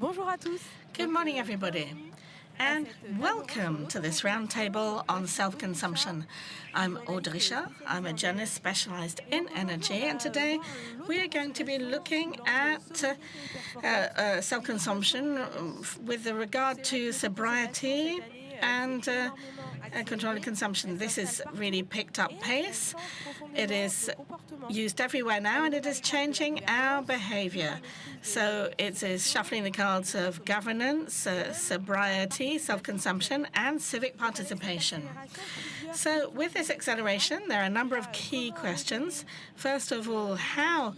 Bonjour à tous. Good morning, everybody, and welcome to this roundtable on self-consumption. I'm Audricha. I'm a journalist specialized in energy, and today we are going to be looking at self-consumption with regard to sobriety and controlling consumption. This has really picked up pace. It is used everywhere now, and it is changing our behavior. So it is shuffling the cards of governance, sobriety, self-consumption, and civic participation. So with this acceleration, there are a number of key questions. First of all, how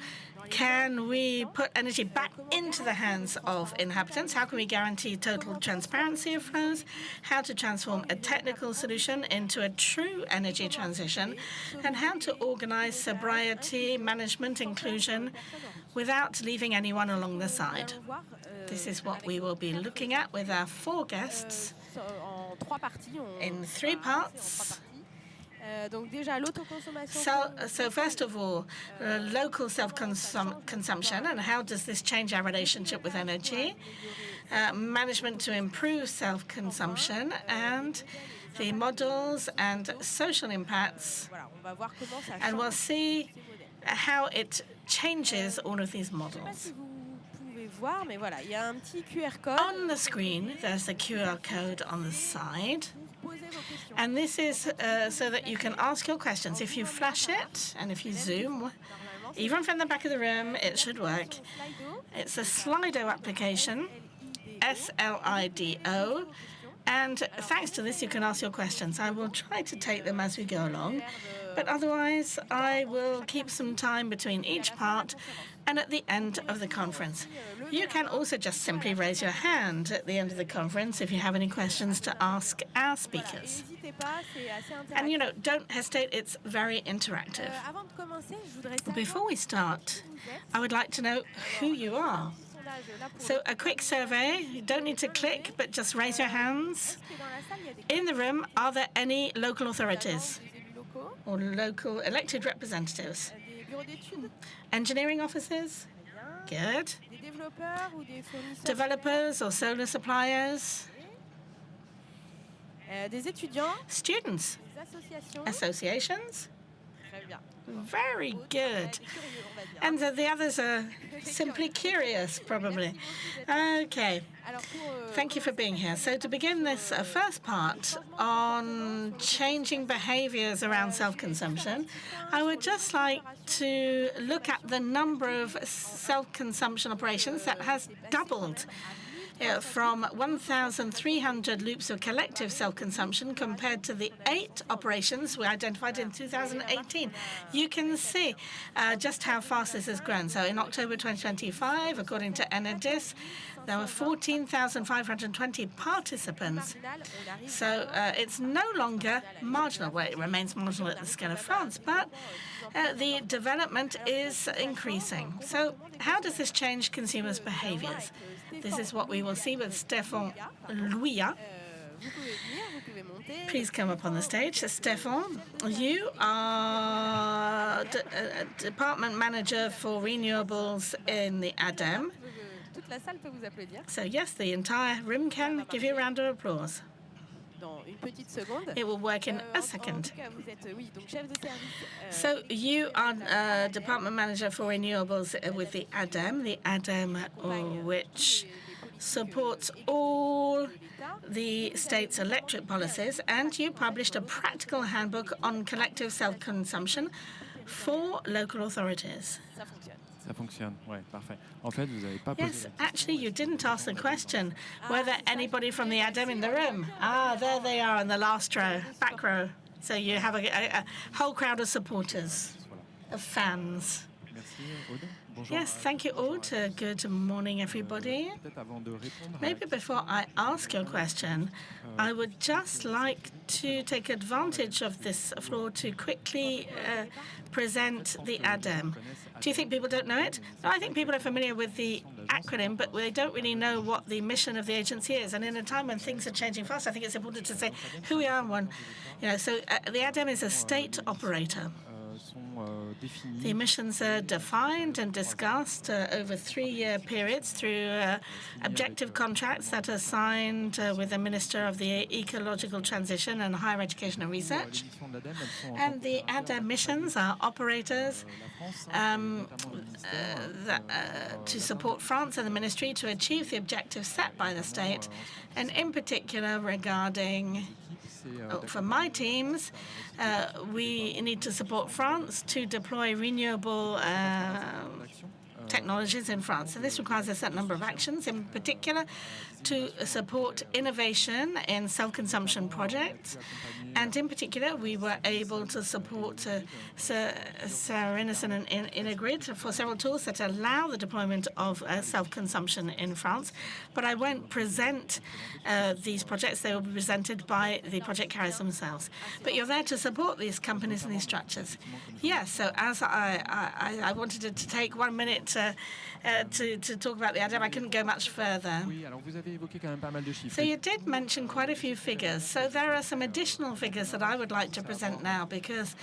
can we put energy back into the hands of inhabitants? How can we guarantee total transparency of flows? How to transform a technical solution into a true energy transition? And how to organize sobriety, management, inclusion without leaving anyone along the side. This is what we will be looking at with our four guests in three parts. So first of all, local self-consumption, and how does this change our relationship with energy? Management to improve self-consumption, and the models and social impacts. And we'll see how it changes all of these models. On the screen, there's the QR code on the side. And this is so that you can ask your questions. If you flash it and if you zoom, even from the back of the room, it should work. It's a Slido application, S-L-I-D-O. And thanks to this, you can ask your questions. I will try to take them as we go along. But otherwise, I will keep some time between each part and at the end of the conference. You can also just simply raise your hand at the end of the conference if you have any questions to ask our speakers. And, don't hesitate, it's very interactive. Before we start, I would like to know who you are. So a quick survey, you don't need to click, but just raise your hands. In the room, are there any local authorities or local elected representatives? Engineering offices? Good. Developers or solar suppliers? Students? Associations? Very good. And the others are simply curious, probably. Okay. Thank you for being here. So to begin this first part on changing behaviors around self-consumption, I would just like to look at the number of self-consumption operations that has doubled. From 1,300 loops of collective self-consumption compared to the 8 operations we identified in 2018. You can see just how fast this has grown. So in October 2025, according to Enedis, there were 14,520 participants. So it's no longer marginal. Well, it remains marginal at the scale of France, but the development is increasing. So how does this change consumers' behaviors? This is what we will see with Stéphane Loïc. Please come up on the stage. Stéphane, you are department manager for renewables in the ADEME. So yes, the entire room can give you a round of applause. It will work in a second. So you are department manager for renewables with the ADEME, which supports all the state's electric policies, and you published a practical handbook on collective self-consumption for local authorities. Ça fonctionne, ouais, parfait. En fait, vous n'avez pas posé Yes, actually, you didn't ask the question. Were there anybody from the ADEME in the room? Ah, there they are in the last row, back row. So you have a whole crowd of supporters, of fans. Merci, Aude. Bonjour. Yes, thank you, Aude. Good morning, everybody. Maybe before I ask your question, I would just like to take advantage of this floor to quickly present the ADEME. Do you think people don't know it? No, I think people are familiar with the acronym, but they don't really know what the mission of the agency is. And in a time when things are changing fast, I think it's important to say who we are and one. So the ADEME is a state operator. The emissions are defined and discussed over 3-year periods through objective contracts that are signed with the Minister of the Ecological Transition and Higher Education and Research. And the ADEME missions are operators to support France and the ministry to achieve the objectives set by the state, and in particular regarding for my teams, we need to support France to deploy renewable technologies in France. And this requires a certain number of actions, in particular to support innovation in self-consumption projects. And in particular, we were able to support SERENYSUN and EnerGaïa for several tools that allow the deployment of self-consumption in France. But I won't present these projects. They will be presented by the project carriers themselves. But you're there to support these companies and these structures. Yes, so as I wanted to take 1 minute to talk about the ADEME, I couldn't go much further. So you did mention quite a few figures. So there are some additional figures that I would like to present now, because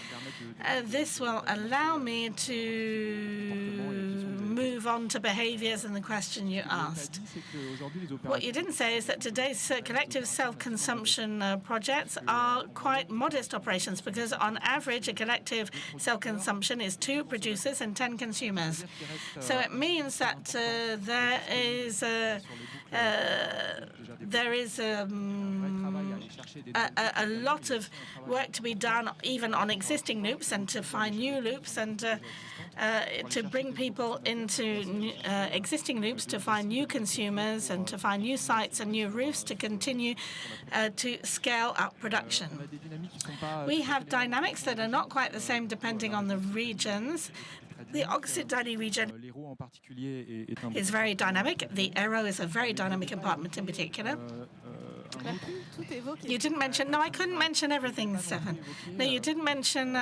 this will allow me to move on to behaviors and the question you asked. What you didn't say is that today's collective self-consumption projects are quite modest operations, because on average a collective self-consumption is 2 producers and 10 consumers. So it means that there is a lot of work to be done even on existing loops, and to find new loops, and to bring people into existing loops, to find new consumers, and to find new sites and new roofs to continue to scale up production. We have dynamics that are not quite the same depending on the regions. The Occitanie region is very dynamic. The Aero is a very dynamic compartment in particular. You didn't mention, no, I couldn't mention everything, Stefan. No, you didn't mention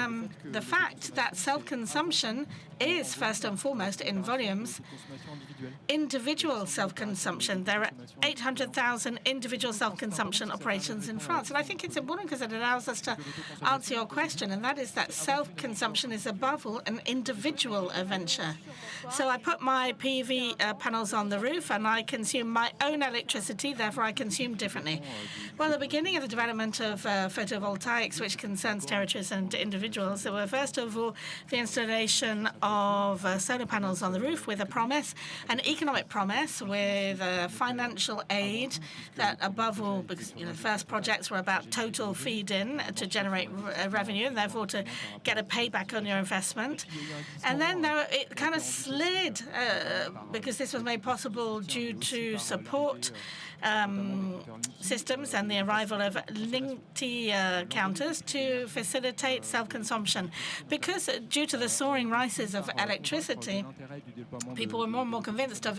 the fact that self-consumption is, first and foremost, in volumes, individual self-consumption. There are 800,000 individual self-consumption operations in France. And I think it's important because it allows us to answer your question, and that is that self-consumption is above all an individual venture. So I put my PV panels on the roof and I consume my own electricity, therefore I consume differently. Well, the beginning of the development of photovoltaics, which concerns territories and individuals, there were first of all the installation of solar panels on the roof with a promise, an economic promise with financial aid that above all, because the first projects were about total feed-in to generate revenue and therefore to get a payback on your investment. And then it kind of slid because this was made possible due to support systems and the arrival of Linky counters to facilitate self-consumption. Because due to the soaring prices of electricity, people were more and more convinced of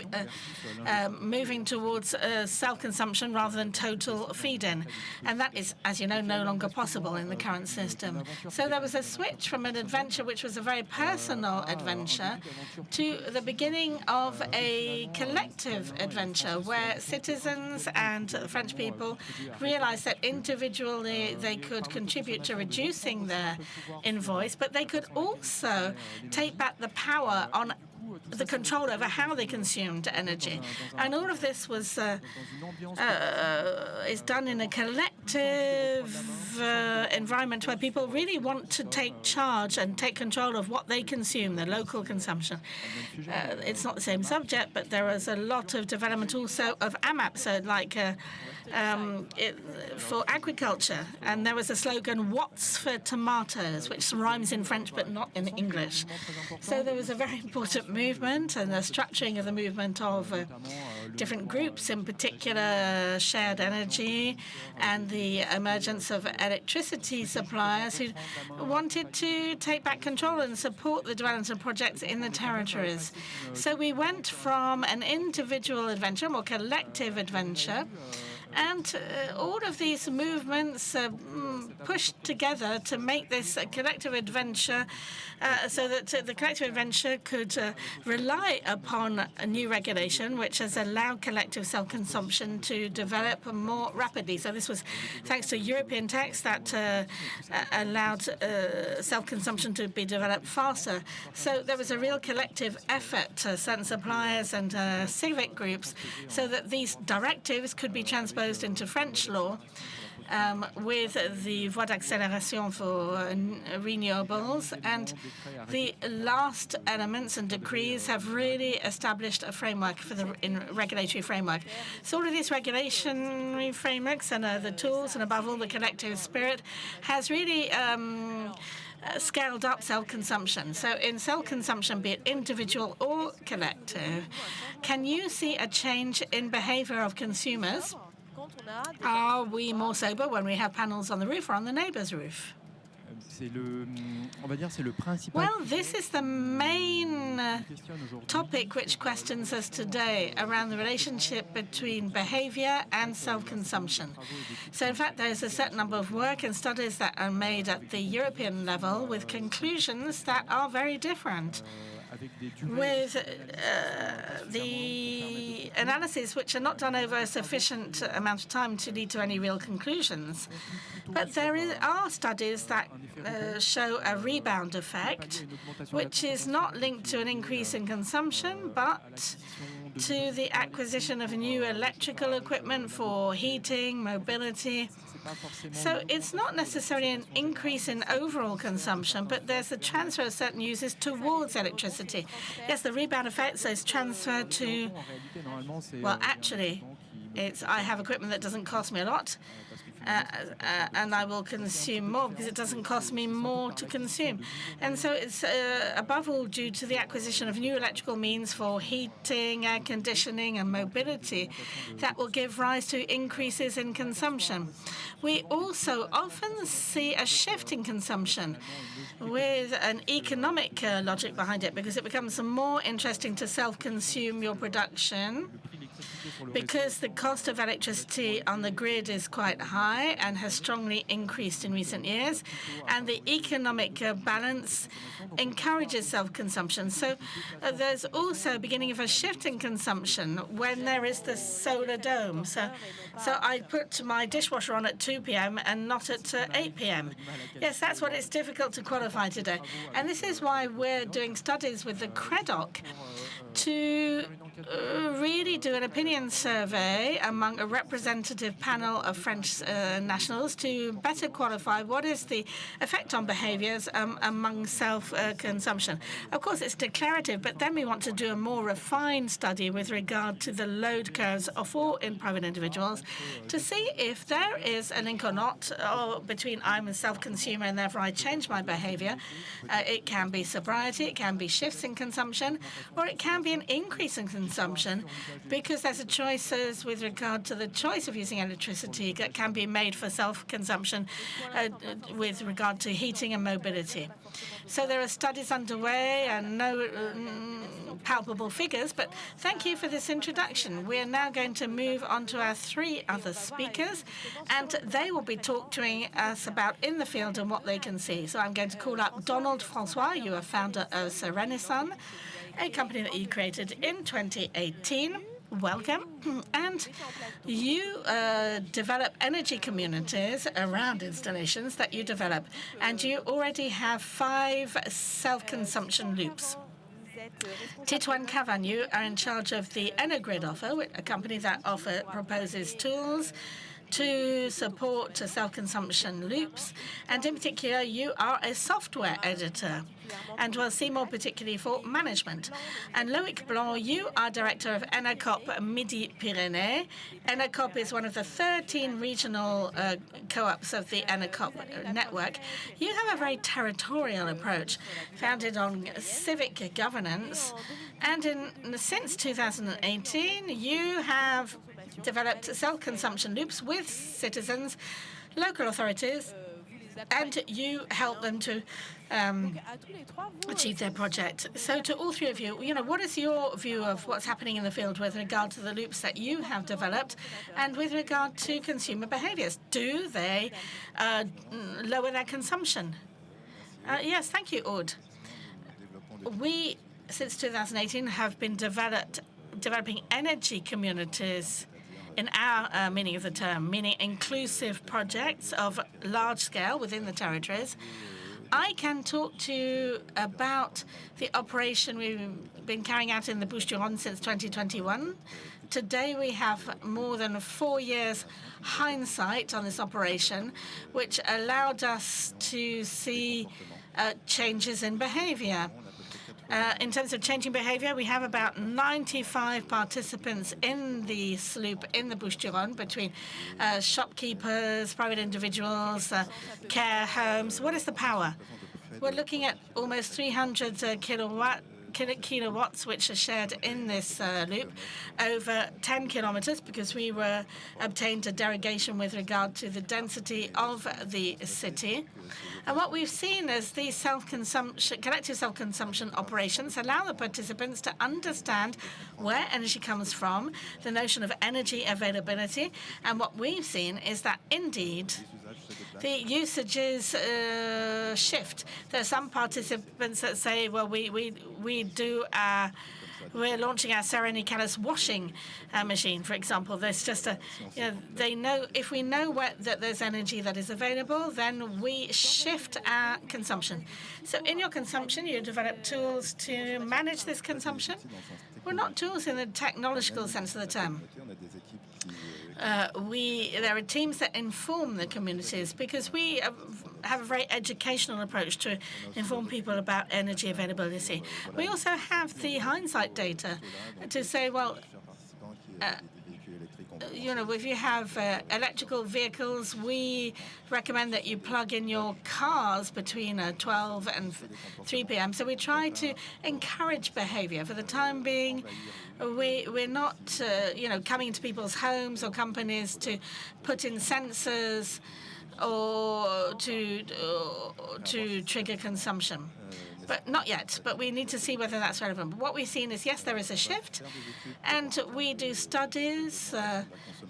moving towards self-consumption rather than total feed-in. And that is, as you know, no longer possible in the current system. So there was a switch from an adventure which was a very personal adventure to the beginning of a collective adventure where citizens and French people realized that individually they could contribute to reducing their invoice, but they could also take back the power on the control over how they consumed energy. And all of this was is done in a collective environment where people really want to take charge and take control of what they consume, the local consumption. It's not the same subject, but there was a lot of development also of AMAP, so like for agriculture. And there was a slogan, "What's for tomatoes," which rhymes in French but not in English. So there was a very important movement, and the structuring of the movement of different groups, in particular shared energy, and the emergence of electricity suppliers who wanted to take back control and support the development of projects in the territories. So we went from an individual adventure, a more collective adventure, And all of these movements pushed together to make this collective adventure so that the collective adventure could rely upon a new regulation which has allowed collective self-consumption to develop more rapidly. So this was thanks to European text that allowed self-consumption to be developed faster. So there was a real collective effort, certain suppliers and civic groups, so that these directives could be transposed into French law with the voie d'accélération for renewables. And the last elements and decrees have really established a framework for the regulatory framework. So all of these regulatory frameworks and the tools and above all the collective spirit has really scaled up self-consumption. So in self-consumption, be it individual or collective, can you see a change in behavior of consumers? Are we more sober when we have panels on the roof or on the neighbor's roof? Well, this is the main topic which questions us today around the relationship between behavior and self-consumption. So, in fact, there's a certain number of work and studies that are made at the European level with conclusions that are very different, with the analyses which are not done over a sufficient amount of time to lead to any real conclusions. But there are studies that show a rebound effect, which is not linked to an increase in consumption, but to the acquisition of new electrical equipment for heating, mobility. So it's not necessarily an increase in overall consumption, but there's a transfer of certain uses towards electricity. Yes, the rebound effect says transfer to, well, actually, I have equipment that doesn't cost me a lot, and I will consume more because it doesn't cost me more to consume. And so it's above all due to the acquisition of new electrical means for heating, air conditioning and mobility that will give rise to increases in consumption. We also often see a shift in consumption with an economic logic behind it, because it becomes more interesting to self-consume your production because the cost of electricity on the grid is quite high and has strongly increased in recent years, and the economic balance encourages self-consumption. So there's also a beginning of a shift in consumption when there is the solar dome. So I put my dishwasher on at 2 p.m. and not at 8 p.m. Yes, that's what it's difficult to qualify today. And this is why we're doing studies with the CREDOC to really do an opinion survey among a representative panel of French nationals to better qualify what is the effect on behaviors among self-consumption. Of course, it's declarative, but then we want to do a more refined study with regard to the load curves for private individuals to see if there is a link or not between I'm a self-consumer and therefore I change my behavior. It can be sobriety, it can be shifts in consumption, or it can be an increase in consumption because there's a choices with regard to the choice of using electricity that can be made for self-consumption with regard to heating and mobility. So there are studies underway and no palpable figures, but thank you for this introduction. We are now going to move on to our 3 other speakers, and they will be talking to us about in the field and what they can see. So I'm going to call up Donald Francois. You are founder of SERENYSUN, a company that you created in 2018. Welcome. And you develop energy communities around installations that you develop. And you already have 5 self-consumption loops. Titouan Cavan, you are in charge of the EnerGrid offer, a company that proposes tools to support self-consumption loops. And in particular, you are a software editor, and we'll see more particularly for management. And Loïc, you are director of ENERCOOP MIDI-PYRÉNÉES. ENERCOOP is one of the 13 regional co-ops of the ENERCOOP network. You have a very territorial approach founded on civic governance. And since 2018, you have developed self-consumption loops with citizens, local authorities, and you help them to achieve their project. So to all three of you, what is your view of what's happening in the field with regard to the loops that you have developed and with regard to consumer behaviors? Do they lower their consumption? Yes, thank you, Aude. We, since 2018, have been developing energy communities in our meaning of the term, meaning inclusive projects of large scale within the territories. I can talk to you about the operation we've been carrying out in the Bouches-du-Rhône since 2021. Today, we have more than 4 years hindsight on this operation, which allowed us to see changes in behavior. In terms of changing behavior, we have about 95 participants in the loop in the Bouches-du-Rhône between shopkeepers, private individuals, care homes. What is the power? We're looking at almost 300 kilowatts, which are shared in this loop over 10 kilometers, because we obtained a derogation with regard to the density of the city. And what we've seen is these collective self-consumption operations allow the participants to understand where energy comes from, the notion of energy availability. And what we've seen is that indeed the usages shift. There are some participants that say, well, we're launching our SERENYSUN washing machine, for example. There's just they know, if we know that there's energy that is available, then we shift our consumption. So in your consumption, you develop tools to manage this consumption. Well, not tools in the technological sense of the term. There are teams that inform the communities, because we have a very educational approach to inform people about energy availability. We also have the hindsight data to say, well, if you have electrical vehicles, we recommend that you plug in your cars between 12 and 3 p.m. So we try to encourage behavior. For the time being, we're not, coming into people's homes or companies to put in sensors or to trigger consumption. But not yet. But we need to see whether that's relevant. But what we've seen is, yes, there is a shift, and we do studies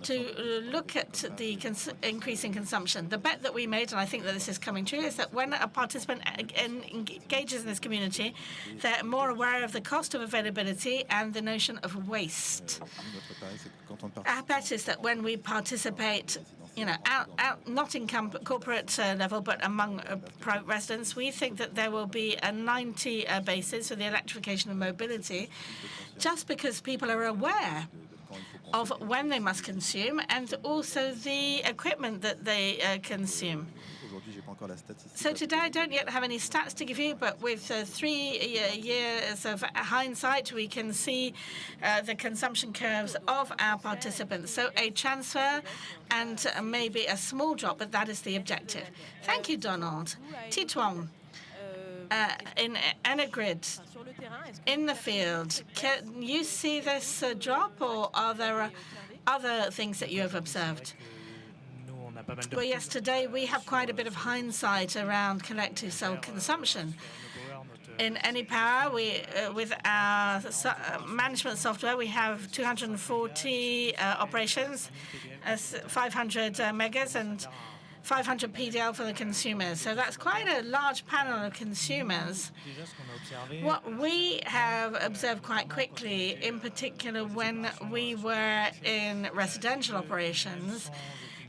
to look at the increase in consumption. The bet that we made, and I think that this is coming true, is that when a participant engages in this community, they're more aware of the cost of availability and the notion of waste. Our bet is that when we participate, out not in corporate level, but among private residents, we think that there will be a 90 basis for the electrification of mobility, just because people are aware of when they must consume and also the equipment that they consume. So today I don't yet have any stats to give you, but with 3 years of hindsight, we can see the consumption curves of our participants. So a transfer and maybe a small drop, but that is the objective. Thank you, Donald. Titouan, in EnerGrid, in the field, can you see this drop, or are there other things that you have observed? Well, yes, today we have quite a bit of hindsight around collective self-consumption. In EnerGAIA, with our management software, we have 240 operations, 500 megas, and 500 PDL for the consumers. So that's quite a large panel of consumers. What we have observed quite quickly, in particular when we were in residential operations,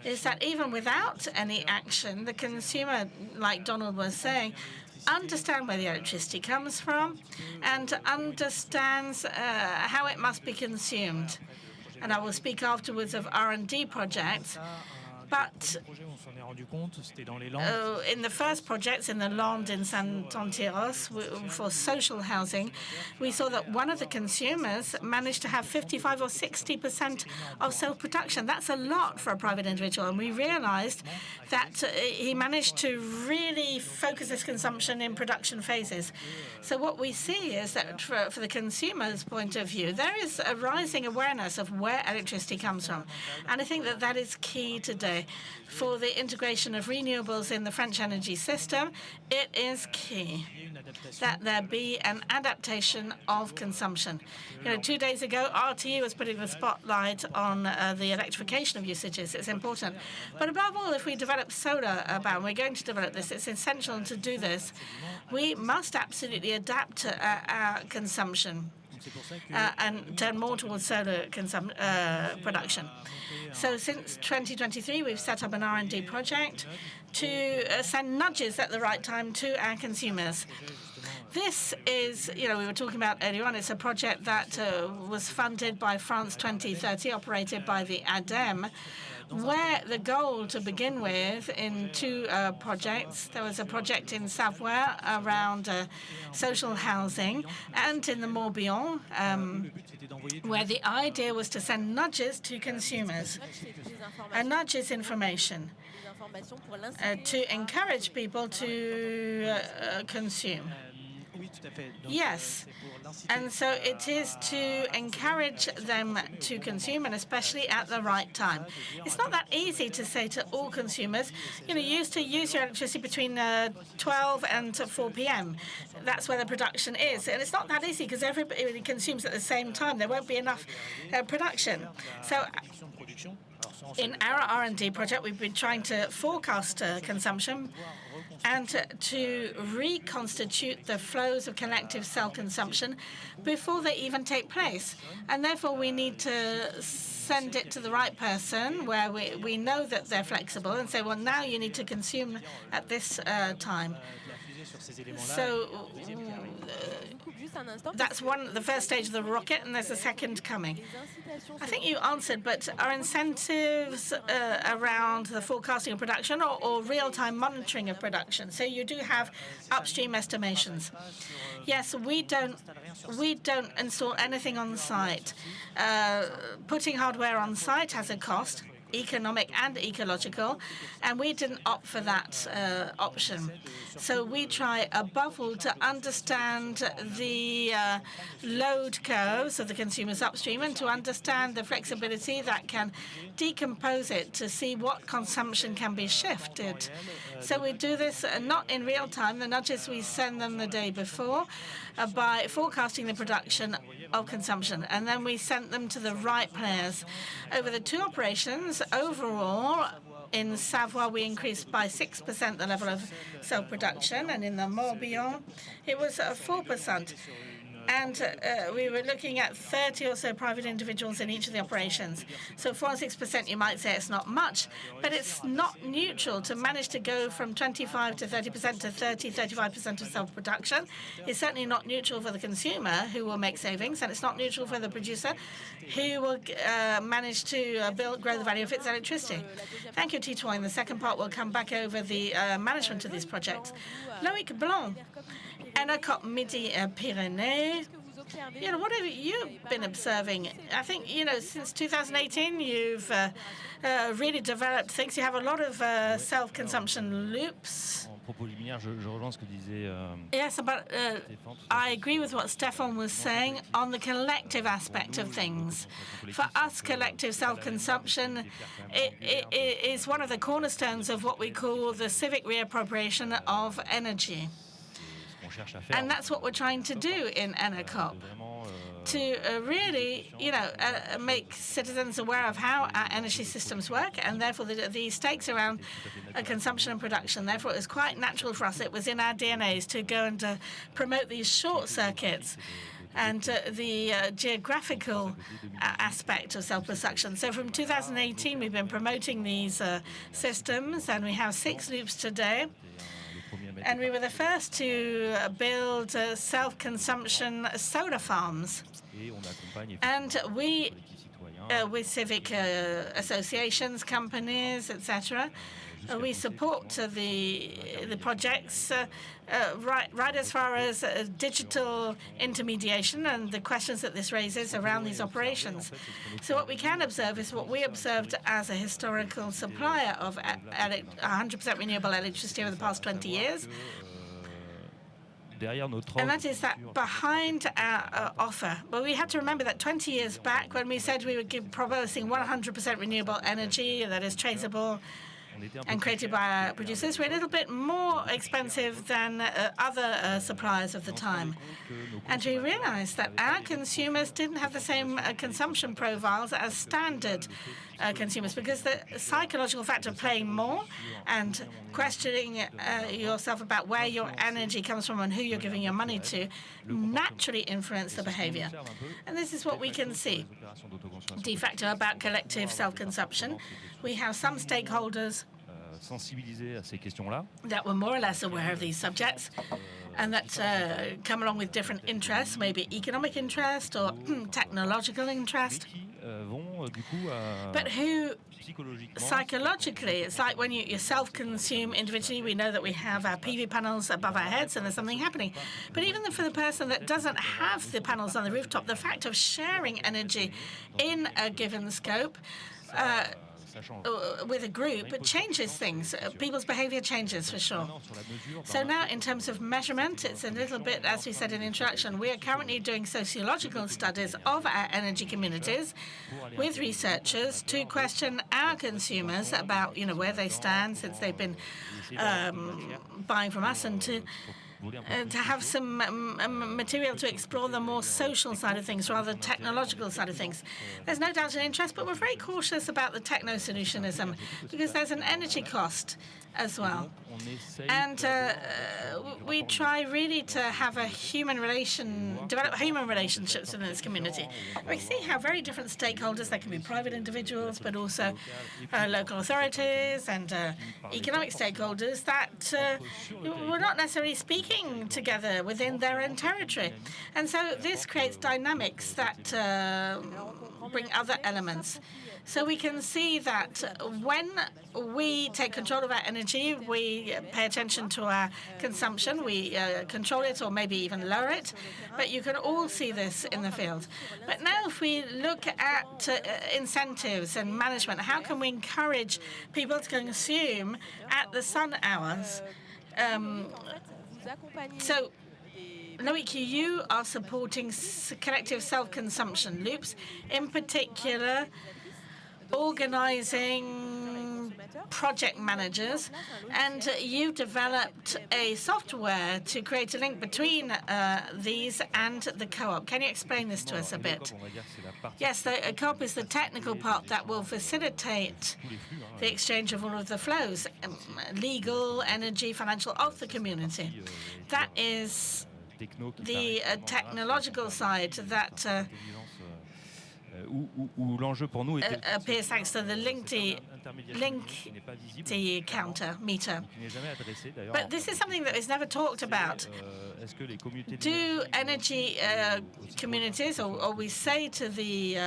is that even without any action, the consumer, like Donald was saying, understand where the electricity comes from and understands how it must be consumed. And I will speak afterwards of R&D projects. But in the first projects in the Landes in Saint-Antiros for social housing, we saw that one of the consumers managed to have 55 or 60% of self-production. That's a lot for a private individual. And we realized that he managed to really focus his consumption in production phases. So what we see is that for the consumer's point of view, there is a rising awareness of where electricity comes from. And I think that that is key today. way. For the integration of renewables in the French energy system, it is key that there be an adaptation of consumption. 2 days ago, RTE was putting the spotlight on the electrification of usages. It's important. But above all, if we develop solar, we're going to develop this, it's essential to do this. We must absolutely adapt our consumption and turn more towards solar production. So since 2023, we've set up an R&D project to send nudges at the right time to our consumers. This is, we were talking about earlier on, it's a project that was funded by France 2030, operated by the ADEME, where the goal to begin with in 2 projects, there was a project in Savoie around social housing, and in the Morbihan, where the idea was to send nudges to consumers. A nudge is information to encourage people to consume. Yes, and so it is to encourage them to consume, and especially at the right time. It's not that easy to say to all consumers, you used to use your electricity between 12 and 4 p.m. That's where the production is, and it's not that easy because everybody consumes at the same time. There won't be enough production. So in our R&D project, we've been trying to forecast consumption and to reconstitute the flows of collective self-consumption before they even take place. And therefore, we need to send it to the right person where we know that they're flexible and say, well, now you need to consume at this time. So that's the first stage of the rocket, and there's a second coming. I think you answered, but are incentives around the forecasting of production or real-time monitoring of production? So you do have upstream estimations. Yes, we don't install anything on site. Putting hardware on site has a cost, economic and ecological, and we didn't opt for that option. So we try above all to understand the load curves of the consumers upstream and to understand the flexibility that can decompose it to see what consumption can be shifted. So we do this not in real time. The nudges, we send them the day before by forecasting the production of consumption, and then we sent them to the right players. Over the 2 operations, overall, in Savoie, we increased by 6% the level of self-production, and in the Morbihan, it was 4%. And we were looking at 30 or so private individuals in each of the operations. So 4 and 6%, you might say it's not much, but it's not neutral to manage to go from 25 to 30% to 30, 35% of self-production. It's certainly not neutral for the consumer, who will make savings, and it's not neutral for the producer, who will manage to grow the value of its electricity. Thank you, Tito. In the second part, we'll come back over the management of these projects. Loïc Blanc, ENERCOOP MIDI-PYRÉNÉES. What have you been observing? I think, since 2018, you've really developed things. You have a lot of self-consumption loops. Yes, but I agree with what Stéphane was saying on the collective aspect of things. For us, collective self-consumption is one of the cornerstones of what we call the civic reappropriation of energy. And that's what we're trying to do in ENERCOOP, to really, make citizens aware of how our energy systems work, and therefore the stakes around consumption and production. Therefore, it was quite natural for us. It was in our DNAs to go and promote these short circuits and the geographical aspect of self-production. So from 2018, we've been promoting these systems, and we have 6 loops today. And we were the first to build self-consumption solar farms. And we, with civic associations, companies, etc., we support the projects right as far as digital intermediation and the questions that this raises around these operations. So what we can observe is what we observed as a historical supplier of 100% renewable electricity over the past 20 years. And that is that behind our offer, well, we had to remember that 20 years back, when we said we would proposing 100% renewable energy that is traceable and created by our producers, we're a little bit more expensive than other suppliers of the time. And we realized that our consumers didn't have the same consumption profiles as standard consumers, because the psychological factor of paying more and questioning yourself about where your energy comes from and who you're giving your money to naturally influence the behavior. And this is what we can see de facto about collective self-consumption. We have some stakeholders that were more or less aware of these subjects and that come along with different interests, maybe economic interest or technological interest, but who psychologically, it's like when you self-consume individually. We know that we have our PV panels above our heads and there's something happening. But even for the person that doesn't have the panels on the rooftop, the fact of sharing energy in a given scope with a group, it changes things. People's behavior changes for sure. So now in terms of measurement, it's a little bit, as we said in introduction, we are currently doing sociological studies of our energy communities with researchers to question our consumers about, where they stand since they've been buying from us, and to have some material to explore the more social side of things rather than technological side of things. There's no doubt an interest, but we're very cautious about the techno-solutionism because there's an energy cost as well. And we try really to have develop human relationships in this community. We see how very different stakeholders, there can be private individuals, but also local authorities and economic stakeholders that were not necessarily speaking together within their own territory. And so this creates dynamics that bring other elements. So we can see that when we take control of our energy, we pay attention to our consumption, we control it or maybe even lower it, but you can all see this in the field. But now if we look at incentives and management, how can we encourage people to consume at the sun hours? So Loïc, you are supporting collective self-consumption loops, in particular organizing project managers, and you've developed a software to create a link between these and the co-op. Can you explain this to us a bit? Yes, the co-op is the technical part that will facilitate the exchange of all of the flows, legal, energy, financial, of the community. That is the technological side that appears thanks to the Linky counter meter. But this is something that is never talked about. Do energy communities, or we say to the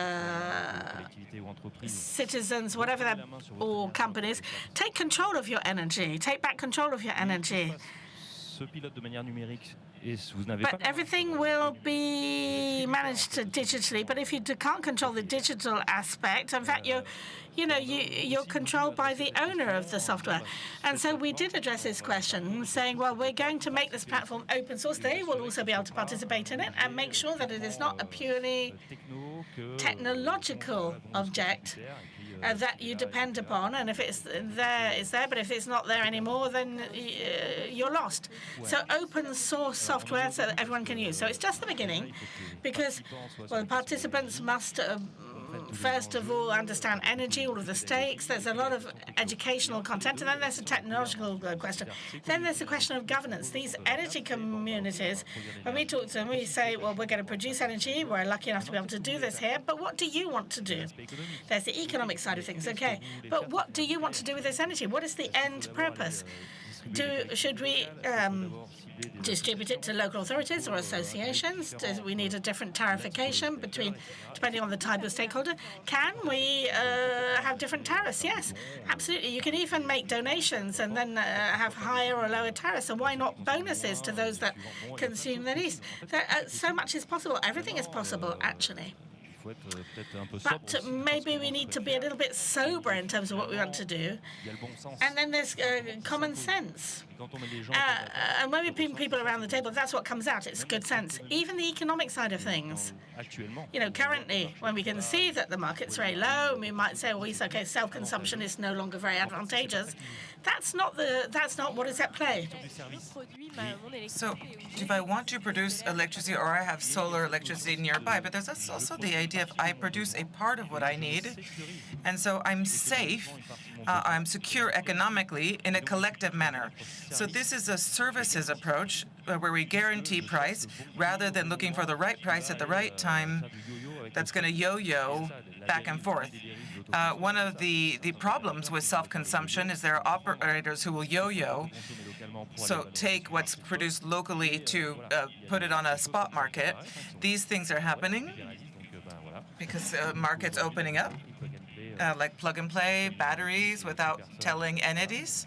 citizens, whatever that, or companies, take control of your energy, take back control of your energy. But everything will be managed digitally. But if you can't control the digital aspect, in fact, you're controlled by the owner of the software. And so we did address this question, saying, well, we're going to make this platform open source. They will also be able to participate in it and make sure that it is not a purely technological object that you depend upon, and if it's there, it's there, but if it's not there anymore, then you're lost. So open source software so that everyone can use. So it's just the beginning, because, well, the participants must first of all understand energy, all of the stakes. There's a lot of educational content, and then there's a technological question. Then there's the question of governance. These energy communities, when we talk to them, we say, well, we're going to produce energy. We're lucky enough to be able to do this here, but what do you want to do? There's the economic side of things, okay. But what do you want to do with this energy? What is the end purpose? Should we distribute it to local authorities or associations? Do we need a different tariffication depending on the type of stakeholder? Can we have different tariffs? Yes, absolutely. You can even make donations and then have higher or lower tariffs. And why not bonuses to those that consume the least? So much is possible. Everything is possible, actually. But maybe we need to be a little bit sober in terms of what we want to do. And then there's common sense. And when we bring people around the table, that's what comes out. It's good sense. Even the economic side of things. You know, currently, when we can see that the market's very low, and we might say, well, okay, self-consumption is no longer very advantageous. That's not what is at play. So if I want to produce electricity or I have solar electricity nearby, but there's also the idea of I produce a part of what I need, and so I'm safe, I'm secure economically in a collective manner. So this is a services approach where we guarantee price rather than looking for the right price at the right time that's going to yo-yo back and forth. One of the problems with self-consumption is there are operators who will yo-yo, so take what's produced locally to put it on a spot market. These things are happening because markets opening up, like plug-and-play batteries without telling entities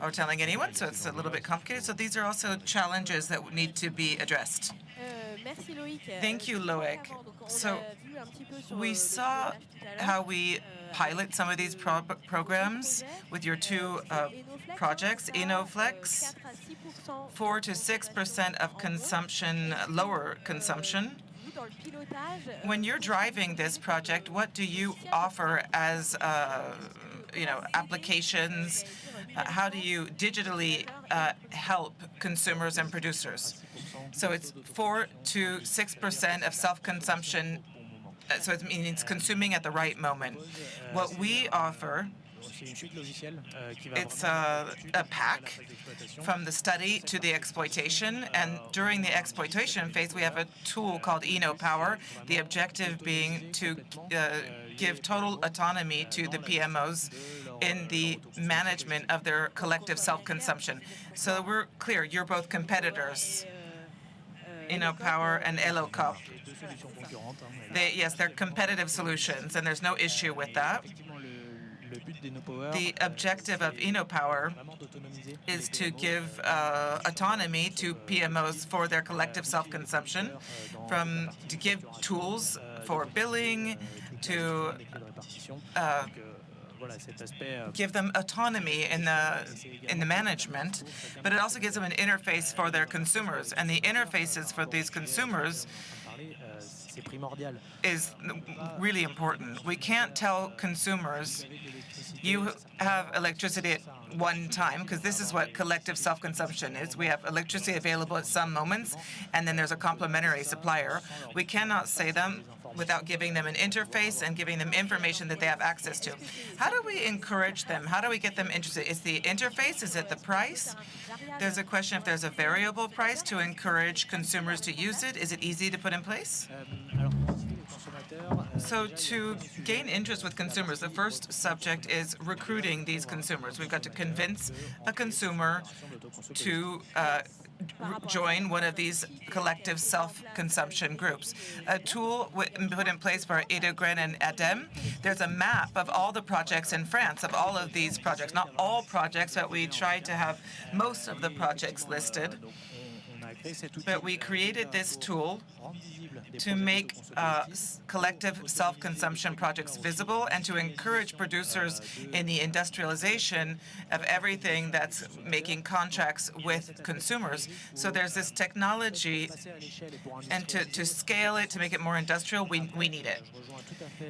or telling anyone, so it's a little bit complicated. So these are also challenges that need to be addressed. Thank you, Loïc. So we saw how we pilot some of these programs with your two projects, ENOFLEX, 4 to 6% of consumption, lower consumption. When you're driving this project, what do you offer as applications? How do you digitally help consumers and producers? So it's 4 to 6% of self-consumption. So it means consuming at the right moment. What we offer, it's a pack from the study to the exploitation. And during the exploitation phase, we have a tool called ENOPower, the objective being to give total autonomy to the PMOs in the management of their collective self-consumption. So we're clear, you're both competitors, ENOPower and ENERCOOP. They're competitive solutions, and there's no issue with that. The objective of ENOPower is to give autonomy to PMOs for their collective self-consumption, to give tools for billing, to give them autonomy in the management, but it also gives them an interface for their consumers. And the interfaces for these consumers is really important. We can't tell consumers, you have electricity at one time, because this is what collective self-consumption is. We have electricity available at some moments, and then there's a complementary supplier. We cannot say them without giving them an interface and giving them information that they have access to. How do we encourage them? How do we get them interested? Is the interface? Is it the price? There's a question if there's a variable price to encourage consumers to use it. Is it easy to put in place? So to gain interest with consumers, the first subject is recruiting these consumers. We've got to convince a consumer to join one of these collective self-consumption groups. A tool put in place for EnerGaïa and ADEME. There's a map of all the projects in France, of all of these projects. Not all projects, but we tried to have most of the projects listed. But we created this tool to make collective self-consumption projects visible and to encourage producers in the industrialization of everything that's making contracts with consumers. So there's this technology, and to scale it, to make it more industrial, we need it.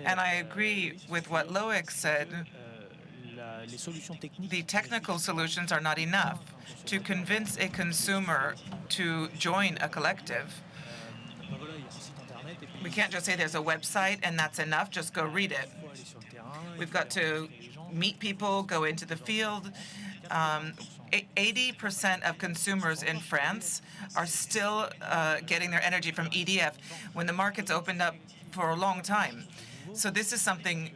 And I agree with what Loïc said. The technical solutions are not enough. To convince a consumer to join a collective, we can't just say there's a website and that's enough, just go read it. We've got to meet people, go into the field. 80% of consumers in France are still getting their energy from EDF when the market's opened up for a long time. So this is something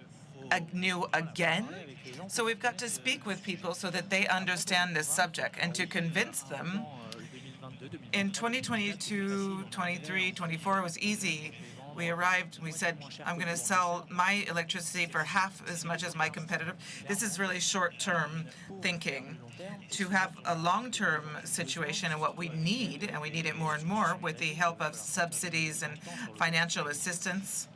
new again. So we've got to speak with people so that they understand this subject and to convince them. In 2022, 23, 24, it was easy. We arrived, we said, I'm going to sell my electricity for half as much as my competitor. This is really short-term thinking. To have a long-term situation and what we need, and we need it more and more with the help of subsidies and financial assistance,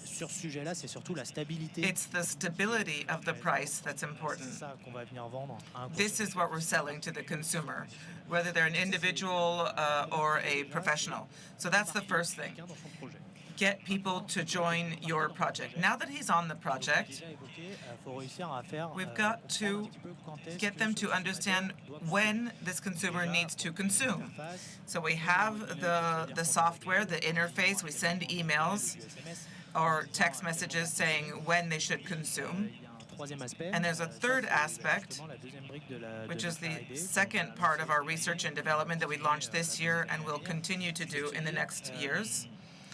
Sur ce sujet-là, c'est surtout la stabilité. It's the stability of the price that's important. C'est ça qu'on va venir vendre à un This is what we're selling to the consumer, whether they're an individual or a professional. So that's the first thing. consommateur dans son projet. Get people to join your project. Now that he's on the project, Déjà évoqué, faut réussir à faire, we've got comprendre to un petit peu quand est-ce get que them ce to consommateur understand doit when this consumer needs to consume. interface, So we have the software, the interface, we send emails SMS. or text messages saying when they should consume. Il y a un troisième aspect, And there's a third aspect, justement la deuxième brique de which is notre the R&D, second part of our research and development that we launched this year and will continue to do in the next years.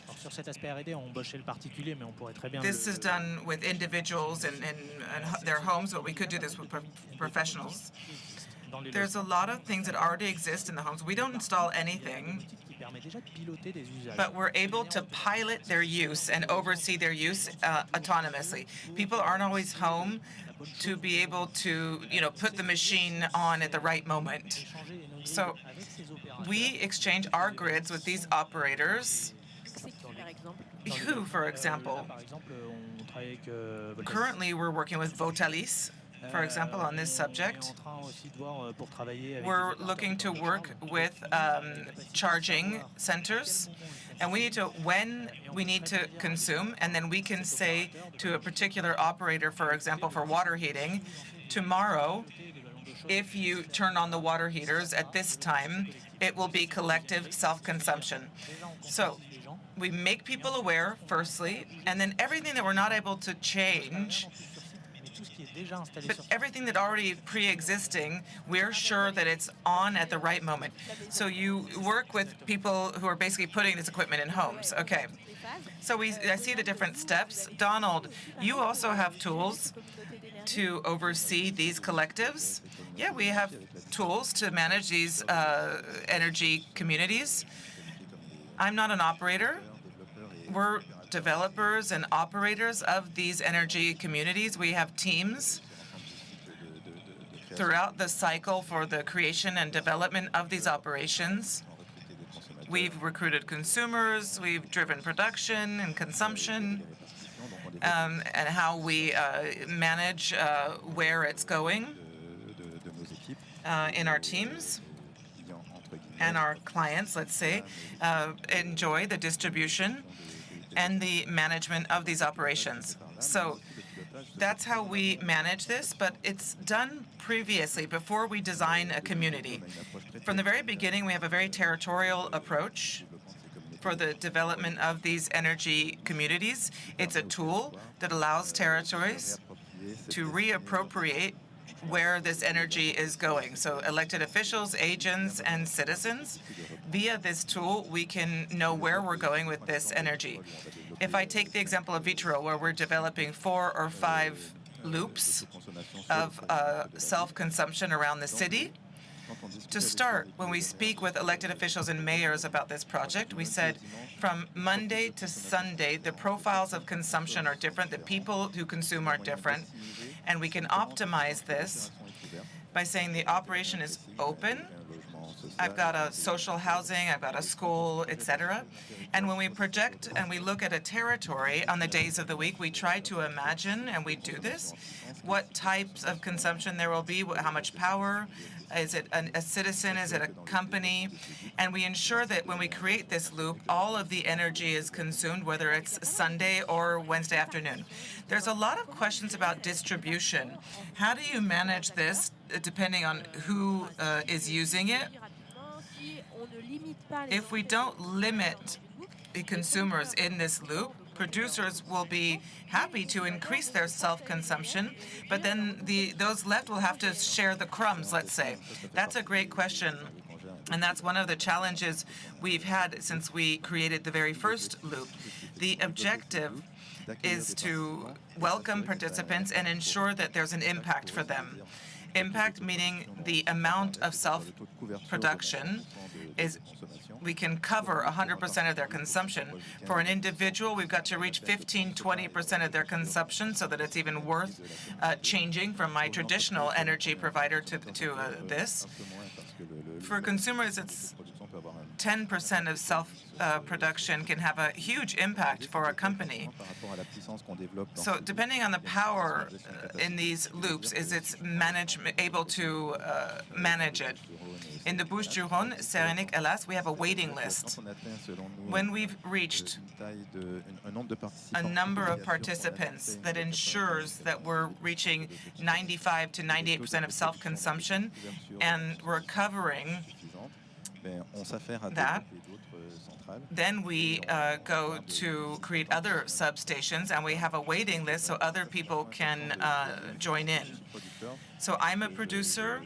Alors, sur cet aspect R&D, on embauchait le particulier, mais on pourrait très bien This is done with individuals in their homes, but we could do this with professionals. dans les There's a lot of things that already exist in the homes. We don't install anything, outil qui permet déjà de piloter des usages. but we're able to pilot their use and oversee their use autonomously. People aren't always home to be able to, put the machine on at the right moment. Échanger nos grids So avec ces opérateurs. we exchange our grids with these operators who, for example, Par exemple, on travaille avec Voltaire. currently we're working with Votalis, for example, on this subject. On est en train aussi de voir pour travailler avec We're des looking to opérateurs work with charging centers, and we need to, when we need to consume, and then we can say to a particular operator, for example, for water heating, tomorrow, if you turn on the water heaters at this time, it will be collective self-consumption. So we make people aware, firstly, and then everything that we're not able to change, mais tout ce qui est déjà installé but sur everything that already pre-existing, we're sure that it's on at the right moment. So you work with people who are basically putting this equipment in homes. Okay. So I see the different steps. Donald, you also have tools to oversee these collectives. Yeah, we have tools to manage these energy communities. I'm not an operator. We're developers and operators of these energy communities. We have teams throughout the cycle for the creation and development of these operations. We've recruited consumers, we've driven production and consumption, and how we manage where it's going in our teams. And our clients, let's say, enjoy the distribution and the management of these operations. So that's how we manage this, but it's done previously, before we design a community. From the very beginning, we have a very territorial approach for the development of these energy communities. It's a tool that allows territories to reappropriate where this energy is going. So elected officials, agents, and citizens, via this tool, we can know where we're going with this energy. If I take the example of Vitro, where we're developing 4 or 5 loops of self-consumption around the city, to start, when we speak with elected officials and mayors about this project, we said from Monday to Sunday, the profiles of consumption are different, the people who consume are different, and we can optimize this by saying the operation is open. I've got a social housing, I've got a school, etc. And when we project and we look at a territory on the days of the week, we try to imagine, and we do this, what types of consumption there will be, how much power, is it a citizen, is it a company? And we ensure that when we create this loop, all of the energy is consumed, whether it's Sunday or Wednesday afternoon. There's a lot of questions about distribution. How do you manage this depending on who is using it? If we don't limit the consumers in this loop, producers will be happy to increase their self-consumption, but then those left will have to share the crumbs, let's say. That's a great question, and that's one of the challenges we've had since we created the very first loop. The objective is to welcome participants and ensure that there's an impact for them. Impact meaning the amount of self-production is we can cover 100% of their consumption. For an individual, we've got to reach 15–20% of their consumption so that it's even worth changing from my traditional energy provider to this. For consumers, it's 10% of self-production can have a huge impact for a company. So depending on the power in these loops, is its management able to manage it? In the Bouches-du-Rhône, SERENYSUN, we have a waiting list. When we've reached a number of participants that ensures that we're reaching 95 to 98% of self-consumption, and we're covering that, then we go to create other substations, and we have a waiting list so other people can join in. So I'm a producer.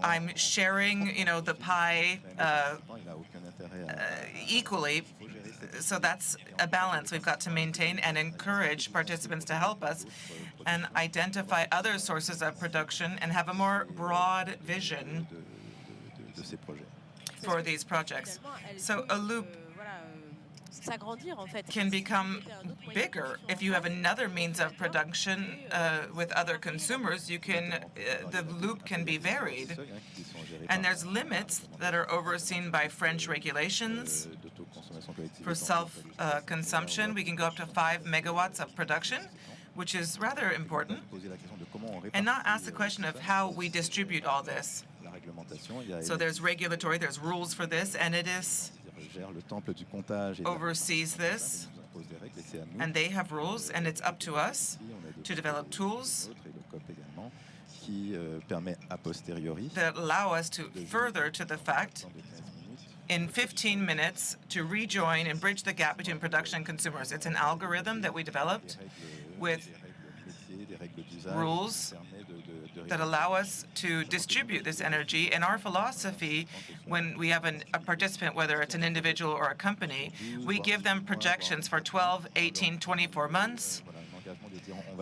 I'm sharing, the pie equally. So that's a balance we've got to maintain and encourage participants to help us and identify other sources of production and have a more broad vision for these projects. So a loop can become bigger. If you have another means of production with other consumers, the loop can be varied. And there's limits that are overseen by French regulations for self-consumption. We can go up to 5 megawatts of production, which is rather important, and not ask the question of how we distribute all this. So there's regulatory, there's rules for this, and it is oversees this, and they have rules, and it's up to us to develop tools that allow us to further to the fact in 15 minutes to rejoin and bridge the gap between production and consumers. It's an algorithm that we developed with rules that allow us to distribute this energy. And our philosophy, when we have a participant, whether it's an individual or a company, we give them projections for 12, 18, 24 months,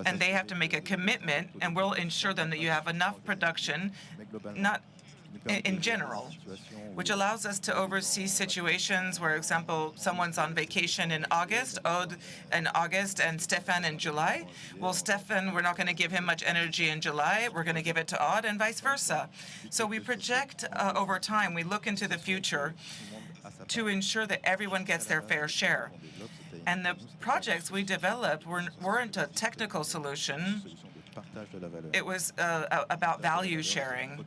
and they have to make a commitment, and we'll ensure them that you have enough production, not in general, which allows us to oversee situations where, for example, someone's on vacation in August, Aude in August, and Stéphane in July. Well, Stéphane, we're not going to give him much energy in July. We're going to give it to Aude, and vice versa. So we project over time. We look into the future to ensure that everyone gets their fair share. And the projects we developed weren't a technical solution. It was about value sharing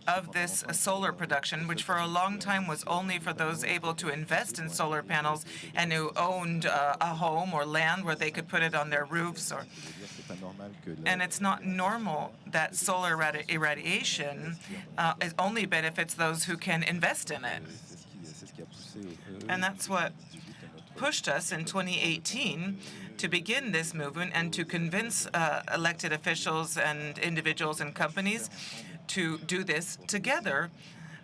of this solar production, which for a long time was only for those able to invest in solar panels and who owned a home or land where they could put it on their roofs. And it's not normal that solar irradiation only benefits those who can invest in it. And that's what pushed us in 2018 to begin this movement and to convince elected officials and individuals and companies to do this together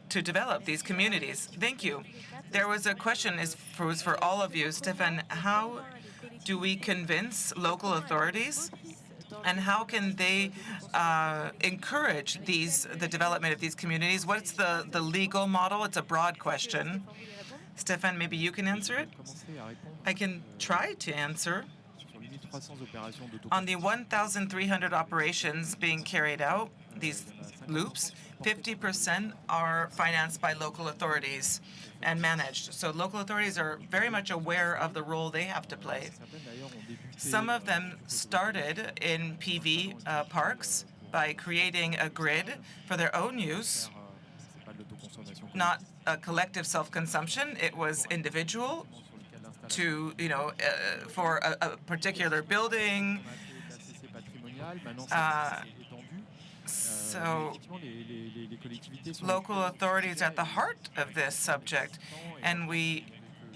to develop these communities. Thank you. There was a question for all of you. Stéphane, how do we convince local authorities, and how can they encourage the development of these communities? What's the legal model? It's a broad question. Stéphane, maybe you can answer it? I can try to answer. On the 1,300 operations being carried out, these loops, 50% are financed by local authorities and managed. So local authorities are very much aware of the role they have to play. Some of them started in PV parks by creating a grid for their own use, not a collective self-consumption. It was individual to, for a particular building. So local authorities are at the heart of this subject, and we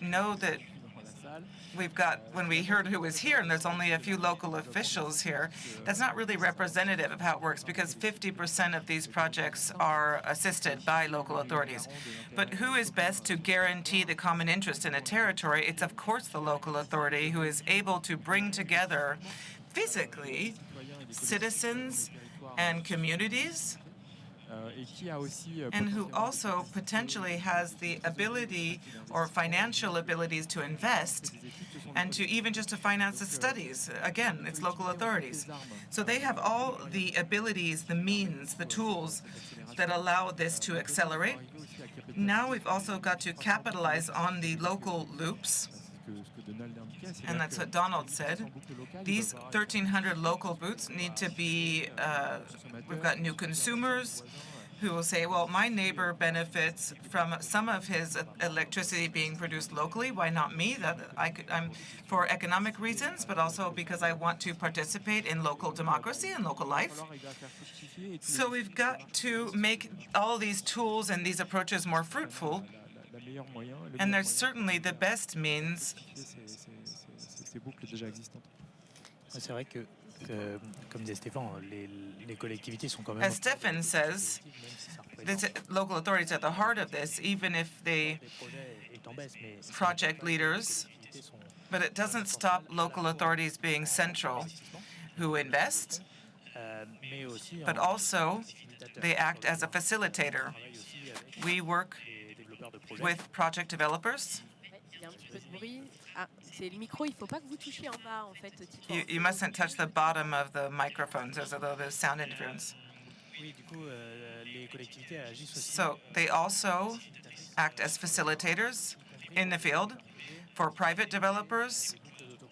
know that when we heard who was here, and there's only a few local officials here, that's not really representative of how it works, because 50% of these projects are assisted by local authorities. But who is best to guarantee the common interest in a territory? It's, of course, the local authority who is able to bring together physically citizens and communities, and who also potentially has the ability or financial abilities to invest and to even just to finance the studies. Again, it's local authorities. So they have all the abilities, the means, the tools that allow this to accelerate. Now we've also got to capitalize on the local loops, and that's what Donald said. These 1,300 local booths need to be, we've got new consumers who will say, well, my neighbor benefits from some of his electricity being produced locally. Why not me? I'm for economic reasons, but also because I want to participate in local democracy and local life. So we've got to make all these tools and these approaches more fruitful. And there's certainly the best means. C'est vrai que, comme disait Stéphane, les collectivités sont quand même. As Stefan says, the local authorities are at the heart of this, even if they project leaders, but it doesn't stop local authorities being central who invest, but also they act as a facilitator. We work with project developers. You mustn't touch the bottom of the microphones. There's a little bit of sound interference. So they also act as facilitators in the field for private developers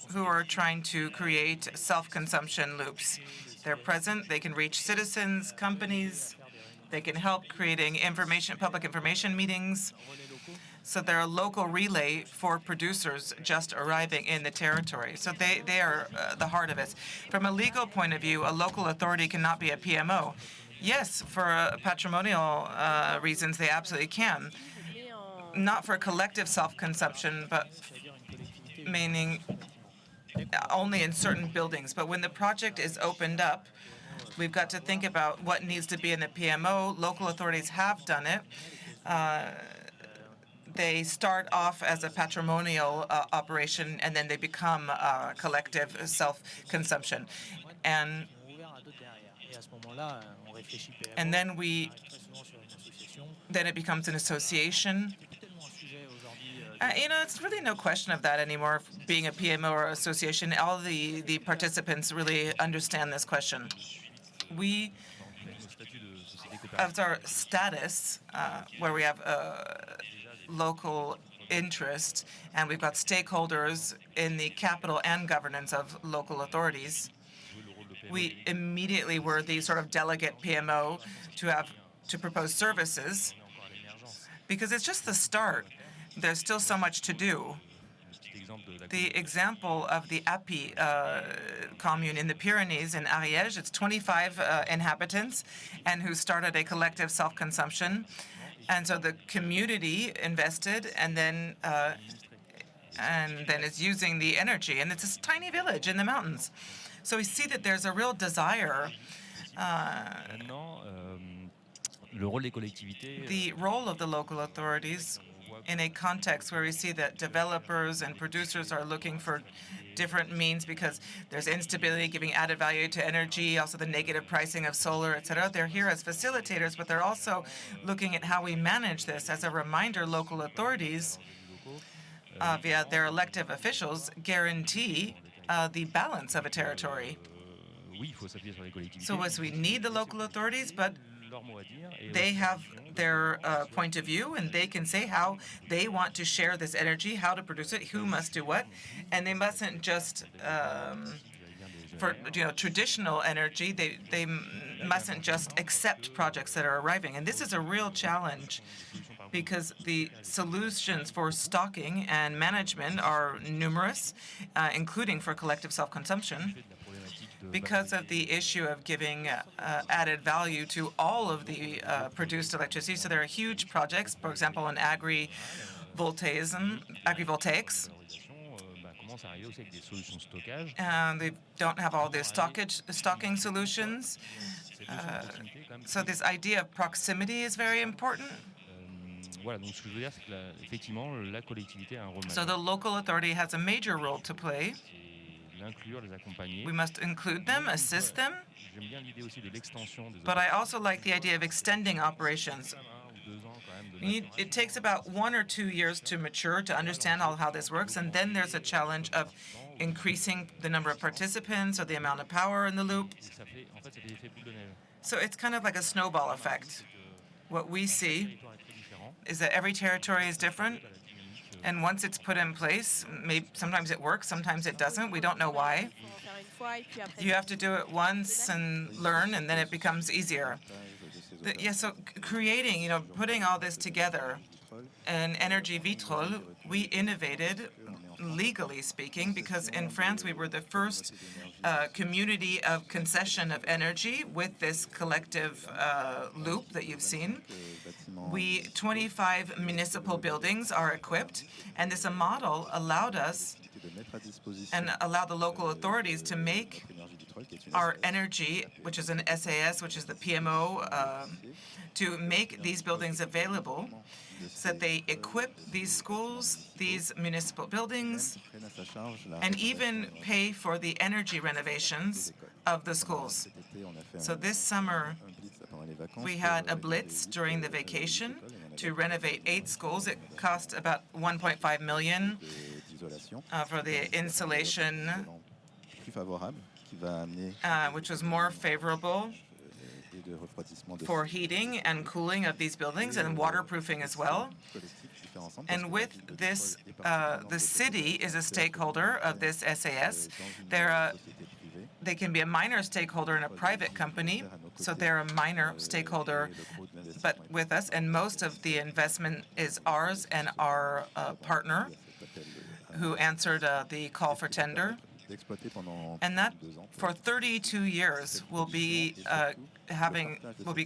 who are trying to create self-consumption loops. They're present. They can reach citizens, companies. They can help creating public information meetings. So they're a local relay for producers just arriving in the territory. So they are the heart of it. From a legal point of view, a local authority cannot be a PMO. Yes, for patrimonial reasons, they absolutely can. Not for collective self-consumption, but meaning only in certain buildings. But when the project is opened up, we've got to think about what needs to be in the PMO. Local authorities have done it. They start off as a patrimonial operation, and then they become collective self-consumption. And then it becomes an association. It's really no question of that anymore, being a PMO or association. All the participants really understand this question. As our status, where we have local interest, and we've got stakeholders in the capital and governance of local authorities, we immediately were the sort of delegate PMO to propose services, because it's just the start. There's still so much to do. The example of the API commune in the Pyrenees in Ariège, it's 25 inhabitants, and who started a collective self-consumption. And so the community invested, and then is using the energy. And it's this tiny village in the mountains. So we see that there's a real desire. The role of the local authorities in a context where we see that developers and producers are looking for different means because there's instability, giving added value to energy, also the negative pricing of solar, et cetera. They're here as facilitators, but they're also looking at how we manage this. As a reminder, local authorities, via their elective officials, guarantee the balance of a territory. So as we need the local authorities, but they have their point of view, and they can say how they want to share this energy, how to produce it, who must do what, and they mustn't just for traditional energy. They mustn't just accept projects that are arriving, and this is a real challenge because the solutions for stocking and management are numerous, including for collective self-consumption, because of the issue of giving added value to all of the produced electricity. So there are huge projects, for example, in agrivoltaics. And they don't have all the stocking solutions. So this idea of proximity is very important. So the local authority has a major role to play. We must include them, assist them. But I also like the idea of extending operations. It takes about 1 or 2 years to mature, to understand how this works, and then there's a challenge of increasing the number of participants or the amount of power in the loop. So it's kind of like a snowball effect. What we see is that every territory is different. And once it's put in place, maybe sometimes it works, sometimes it doesn't. We don't know why. You have to do it once and learn, and then it becomes easier. So creating, putting all this together, in Energy Vitrol, we innovated, legally speaking, because in France we were the first community of concession of energy with this collective loop that you've seen. 25 municipal buildings are equipped, and this model allowed us and allowed the local authorities to make our energy, which is an SAS, which is the PMO, to make these buildings available so that they equip these schools, these municipal buildings, and even pay for the energy renovations of the schools. So this summer, we had a blitz during the vacation to renovate 8 schools. It cost about 1.5 million for the insulation, which was more favorable for heating and cooling of these buildings and waterproofing as well. And with this, the city is a stakeholder of this SAS. They can be a minor stakeholder in a private company, so they're a minor stakeholder, but with us, and most of the investment is ours and our partner who answered the call for tender. And that for 32 years will be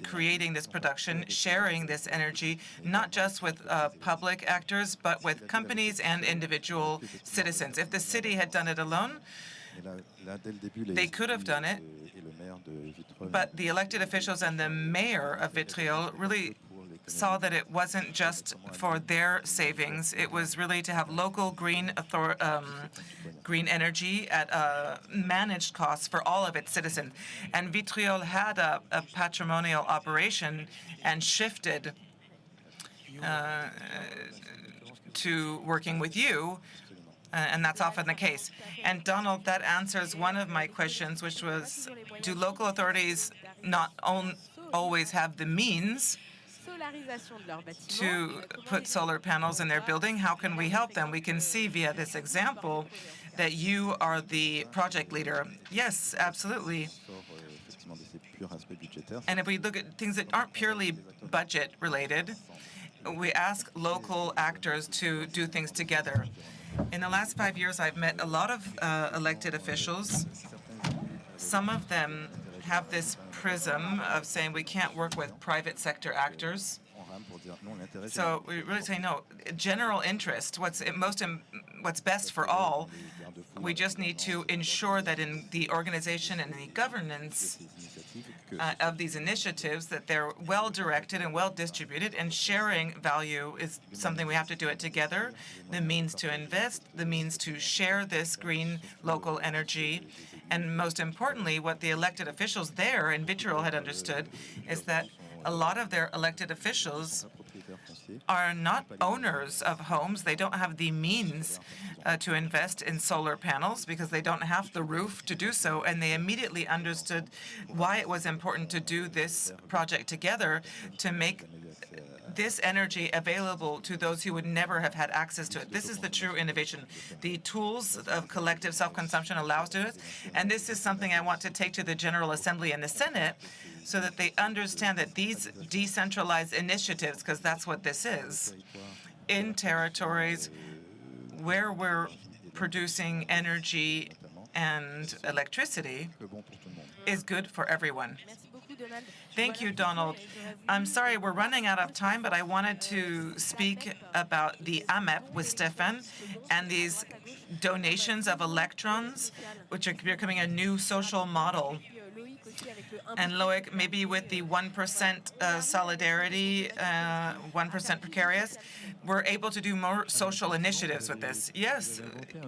creating this production, sharing this energy, not just with public actors, but with companies and individual citizens. If the city had done it alone, they could have done it, but the elected officials and the mayor of Vitriol really saw that it wasn't just for their savings. It was really to have local green energy at managed costs for all of its citizens. And Vitriol had a patrimonial operation and shifted to working with you, and that's often the case. And Donald, that answers one of my questions, which was, do local authorities not always have the means to put solar panels in their building? How can we help them? We can see via this example that you are the project leader. Yes, absolutely. And if we look at things that aren't purely budget related, we ask local actors to do things together. In the last 5 years, I've met a lot of elected officials. Some of them have this prism of saying we can't work with private sector actors. So we really say no. General interest, what's best for all. We just need to ensure that in the organization and the governance of these initiatives, that they're well directed and well distributed, and sharing value is something we have to do it together. The means to invest, the means to share this green local energy, and most importantly, what the elected officials there in Vitriol had understood is that a lot of their elected officials are not owners of homes. They don't have the means to invest in solar panels because they don't have the roof to do so, and they immediately understood why it was important to do this project together to make this energy available to those who would never have had access to it. This is the true innovation. The tools of collective self-consumption allow us to do it, and this is something I want to take to the General Assembly and the Senate so that they understand that these decentralized initiatives, because that's what this is, in territories where we're producing energy and electricity, is good for everyone. Thank you, Donald. I'm sorry, we're running out of time, but I wanted to speak about the AMEP with Stéphane and these donations of electrons, which are becoming a new social model. And Loïc, maybe with the 1% solidarity, 1% precarious, we're able to do more social initiatives with this. Yes,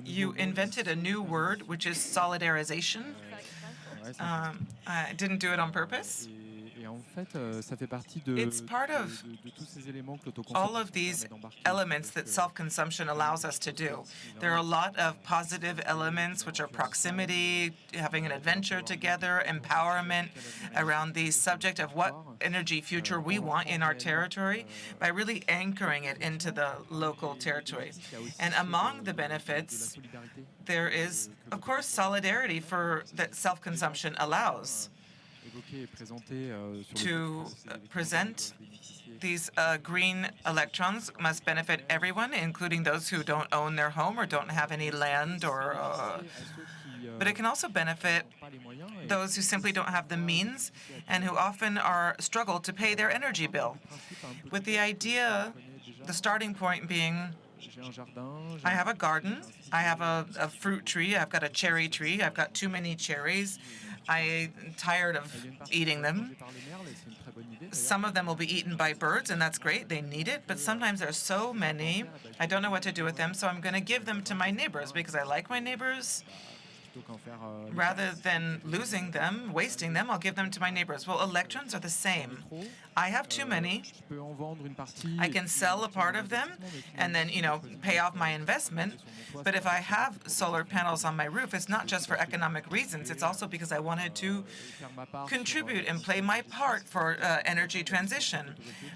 you invented a new word, which is solidarization. I didn't do it on purpose. It's part of all of these elements that self-consumption allows us to do. There are a lot of positive elements, which are proximity, having an adventure together, empowerment around the subject of what energy future we want in our territory by really anchoring it into the local territory. And among the benefits, there is, of course, solidarity for that self-consumption allows. To present these green electrons must benefit everyone, including those who don't own their home or don't have any land, but it can also benefit those who simply don't have the means and who often struggle to pay their energy bill. With the idea, the starting point being, I have a garden, I have a fruit tree, I've got a cherry tree, I've got too many cherries, I'm tired of eating them. Some of them will be eaten by birds, and that's great, they need it, but sometimes there are so many, I don't know what to do with them, so I'm going to give them to my neighbors because I like my neighbors. Rather than losing them, wasting them, I'll give them to my neighbors. Well, electrons are the same. I have too many. I can sell a part of them and then, pay off my investment. But if I have solar panels on my roof, it's not just for economic reasons. It's also because I wanted to contribute and play my part for energy transition.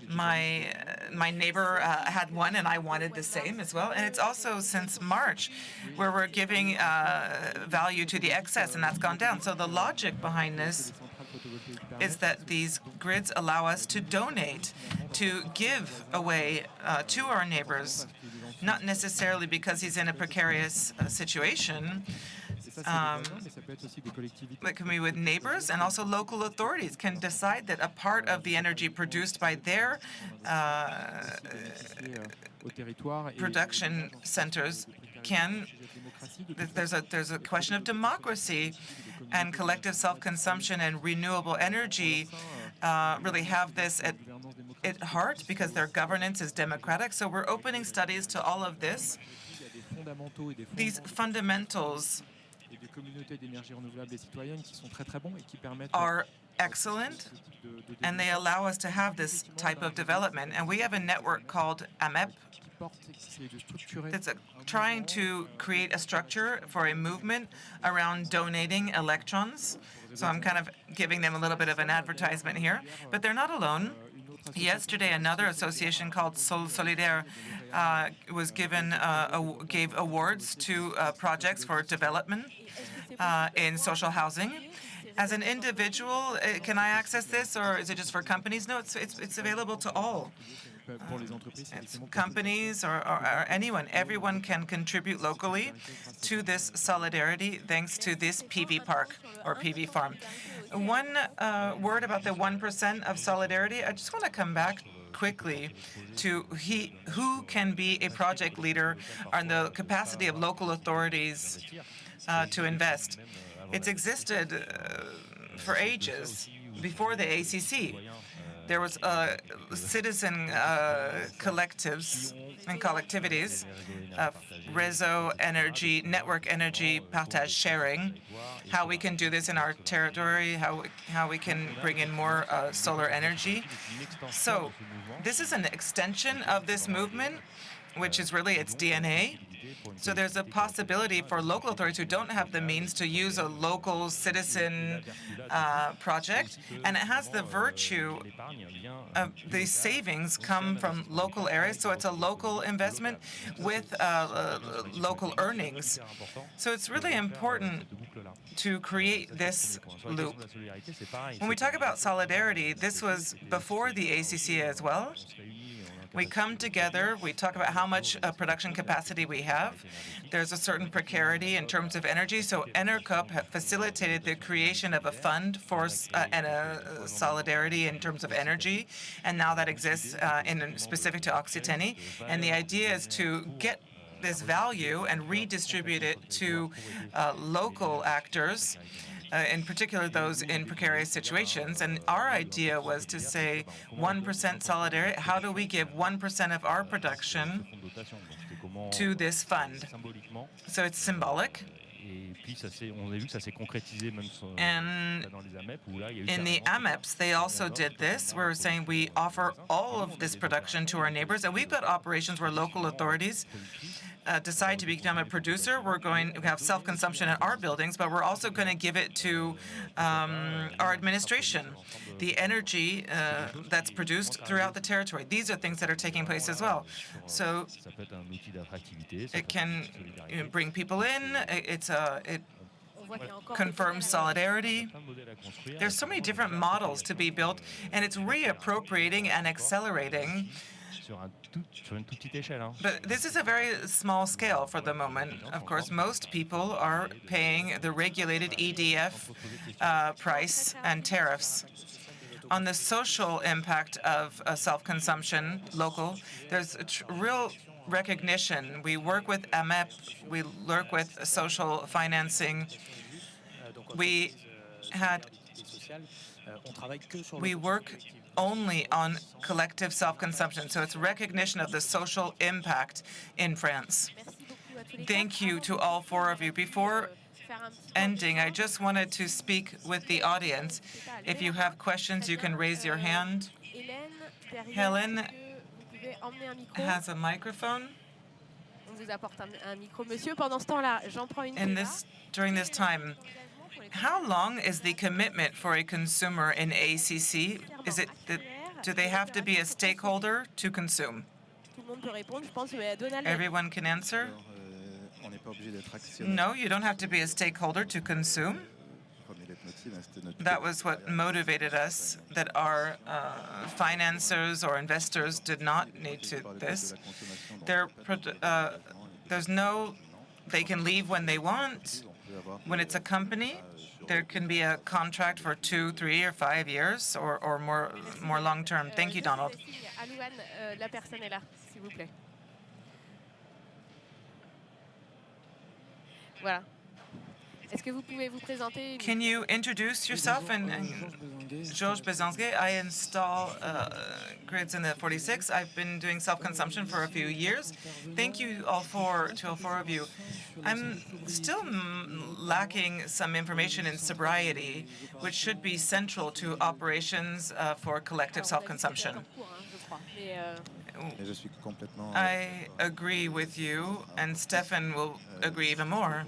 My neighbor had one, and I wanted the same as well. And it's also since March where we're giving value to the excess, and that's gone down. So the logic behind this is that these grids allow us to donate, to give away to our neighbors, not necessarily because he's in a precarious situation. It can be with neighbors, and also local authorities can decide that a part of the energy produced by their production centers there's a question of democracy, and collective self-consumption and renewable energy really have this at heart because their governance is democratic. So we're opening studies to all of this. These fundamentals are excellent, and they allow us to have this type of development. And we have a network called AMEP that's trying to create a structure for a movement around donating electrons. So I'm kind of giving them a little bit of an advertisement here, but they're not alone. Yesterday, another association called Sol Solidaire gave awards to projects for development in social housing. As an individual, can I access this, or is it just for companies? No, it's available to all. It's companies or anyone. Everyone can contribute locally to this solidarity thanks to this PV park or PV farm. One word about the 1% of solidarity. I just want to come back quickly to who can be a project leader on the capacity of local authorities to invest. It's existed for ages before the ACC. There was citizen collectives and collectivities, réseau energy, network energy, partage sharing, how we can do this in our territory, how we can bring in more solar energy. So this is an extension of this movement, which is really its DNA. So there's a possibility for local authorities who don't have the means to use a local citizen project, and it has the virtue of the savings come from local areas, so it's a local investment with local earnings. So it's really important to create this loop. When we talk about solidarity, this was before the ACC as well. We come together, we talk about how much production capacity we have. There's a certain precarity in terms of energy, so ENERCOOP facilitated the creation of a fund for solidarity in terms of energy, and now that exists specific to Occitanie. And the idea is to get this value and redistribute it to local actors, in particular those in precarious situations. And our idea was to say 1% solidarity. How do we give 1% of our production to this fund? So it's symbolic. And in the AMEPs, they also did this. We're saying we offer all of this production to our neighbors, and we've got operations where local authorities decide to become a producer. We're going to have self-consumption in our buildings, but we're also going to give it to our administration, the energy that's produced throughout the territory. These are things that are taking place as well. So it can bring people in. It confirms solidarity. There's so many different models to be built, and it's reappropriating and accelerating. But this is a very small scale for the moment. Of course, most people are paying the regulated EDF price and tariffs. On the social impact of self-consumption, local, there's a real recognition. We work with AMEP, we work with social financing. We work only on collective self-consumption, so it's recognition of the social impact in France. Thank you to all four of you. Before ending, I just wanted to speak with the audience. If you have questions, you can raise your hand. Helen has a microphone. During this time, how long is the commitment for a consumer in ACC? Do they have to be a stakeholder to consume? Everyone can answer. No, you don't have to be a stakeholder to consume. That was what motivated us, that our financiers or investors did not need to this. They can leave when they want. When it's a company, there can be a contract for 2, 3, or 5 years, or more long term. Thank you, Donald. Can you introduce yourself? And Georges Bezanske, I install grids in the 46. I've been doing self-consumption for a few years. Thank you to all four of you. I'm still lacking some information in sobriety, which should be central to operations for collective self-consumption. I agree with you, and Stefan will agree even more.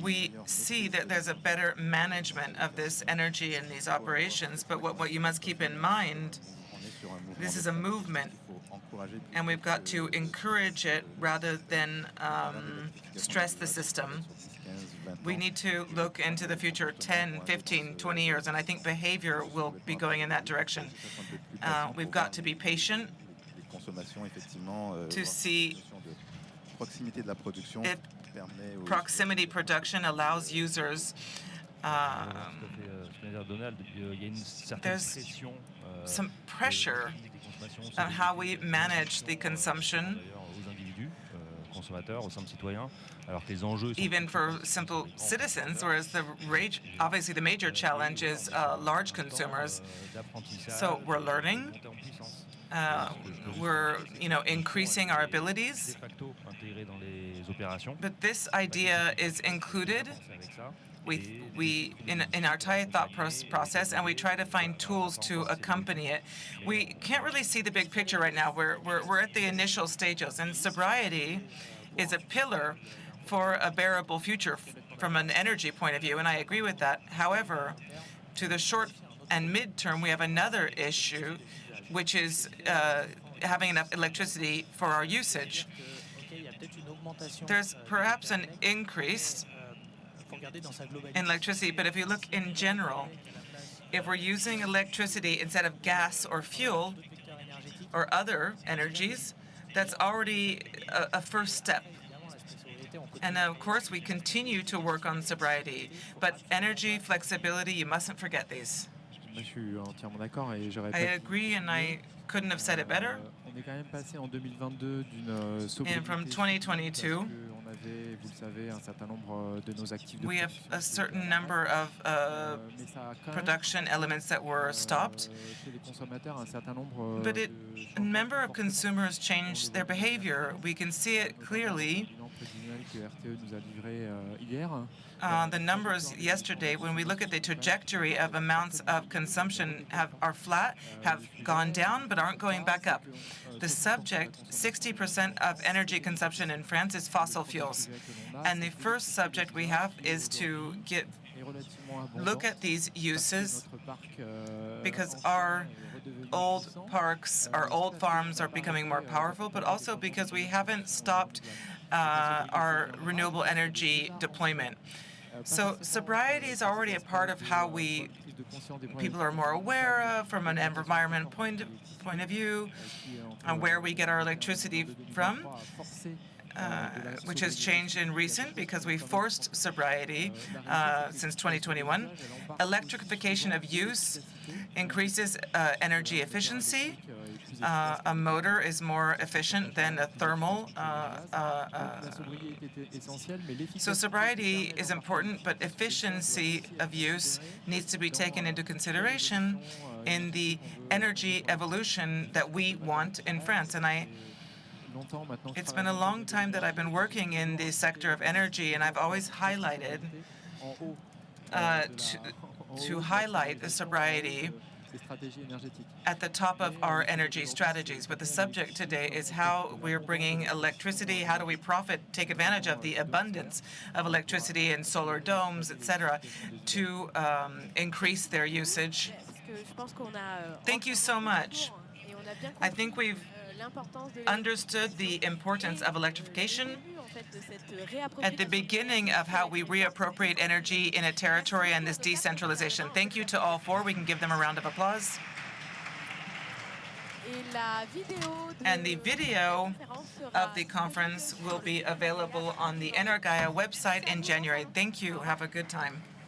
We see that there's a better management of this energy in these operations, but what you must keep in mind, this is a movement, and we've got to encourage it rather than stress the system. We need to look into the future 10, 15, 20 years, and I think behavior will be going in that direction. We've got to be patient to see if proximity production allows users. There's some pressure on how we manage the consumption, even for simple citizens, whereas obviously the major challenge is large consumers. So we're learning. We're increasing our abilities, but this idea is included in our entire thought process, and we try to find tools to accompany it. We can't really see the big picture right now. We're at the initial stages, and sobriety is a pillar for a bearable future from an energy point of view, and I agree with that. However, to the short and mid-term, we have another issue, which is having enough electricity for our usage. There's perhaps an increase in electricity, but if you look in general, if we're using electricity instead of gas or fuel or other energies, that's already a first step. And of course, we continue to work on sobriety, but energy, flexibility, you mustn't forget these. I agree, and I couldn't have said it better. And from 2022, we have a certain number of production elements that were stopped, but a number of consumers changed their behavior. We can see it clearly The numbers yesterday, when we look at the trajectory of amounts of consumption are flat, have gone down, but aren't going back up. The subject, 60% of energy consumption in France is fossil fuels. And the first subject we have is to look at these uses, because our old parks, our old farms are becoming more powerful, but also because we haven't stopped our renewable energy deployment. So sobriety is already a part of how people are more aware of, from an environment point of view, where we get our electricity from, which has changed in recent because we forced sobriety since 2021. Electrification of use increases energy efficiency. A motor is more efficient than a thermal. So sobriety is important, but efficiency of use needs to be taken into consideration in the energy evolution that we want in France. And it's been a long time that I've been working in the sector of energy, and I've always highlighted to highlight the sobriety at the top of our energy strategies. But the subject today is how we're bringing electricity, how do we take advantage of the abundance of electricity and solar domes, etc., to increase their usage. Thank you so much. I think we've understood the importance of electrification at the beginning of how we reappropriate energy in a territory and this decentralization. Thank you to all four. We can give them a round of applause. And the video of the conference will be available on the EnerGaïa website in January. Thank you. Have a good time.